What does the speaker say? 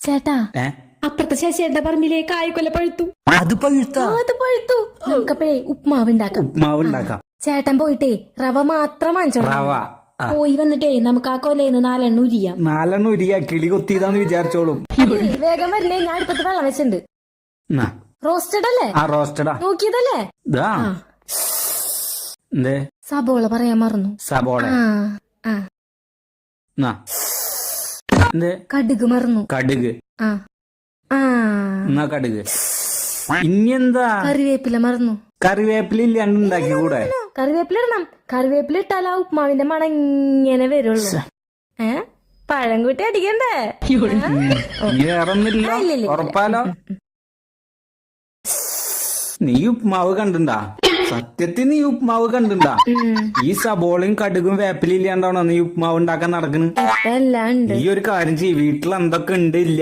ചേട്ടാ ഏ അപ്പുറത്തെ ശശിയുടെ പറമ്പിലെ കായ്ക്കൊല പഴുത്തു. അത് പഴുത്താ? അത് പഴുത്തു. നമുക്കപ്പോഴേ ഉപ്മാവ് ഉണ്ടാക്കാം. ഉപ്മാവ് ഉണ്ടാക്കാം. ചേട്ടൻ പോയിട്ടേ റവ മാത്രം വാങ്ങിച്ചോ. റവ പോയി വന്നിട്ടേ നമുക്ക് ആ കൊലയിന്ന് 4 ഉരിയാം. 4 ഉരിയാ കിളി കൊത്തിയതാന്ന് വിചാരിച്ചോളും. വേഗം വരണേ, ഞാൻ അടുപ്പത്ത് വെള്ളം വെച്ചിട്ടുണ്ട്. റോസ്റ്റഡ് അല്ലേ? ആ റോസ്റ്റഡാ. നോക്കിയതല്ലേ? എന്തേ സബോള പറയാൻ മറന്നു. സബോള. കടുക് മറന്നു. കടുക്. എന്നാ കടുക്. ഇനിയെന്താ? കറിവേപ്പില മറന്നു. കറിവേപ്പില ഇല്ലാണ്ട് ഉണ്ടാക്കി കൂടെ? കറിവേപ്പില ഇടണം. കറിവേപ്പില ഇട്ടാൽ ആ ഉപ്മാവിന്റെ മണം ഇങ്ങനെ വരുള്ളൂ. പഴം കൂട്ടി അടിക്കണ്ടേ? ഇനി വേറൊന്നുമില്ല. ഉറപ്പാലോ? നീ ഉപ്മാവ് കണ്ടിണ്ടാ? സത്യത്തിൽ നീ ഉപ്മാവ് കണ്ടിണ്ടാ? ഈ സബോളയും കടുകും വേപ്പിലും ഇല്ലാണ്ടാണോ നീ ഉപ്മാവ് ഉണ്ടാക്കാൻ നടക്കുന്നത്? എല്ലാം ഉണ്ട്. ഈ ഒരു കാര്യം ചെയ്യ്, വീട്ടിൽ എന്തൊക്കെ ഉണ്ട് ഇല്ല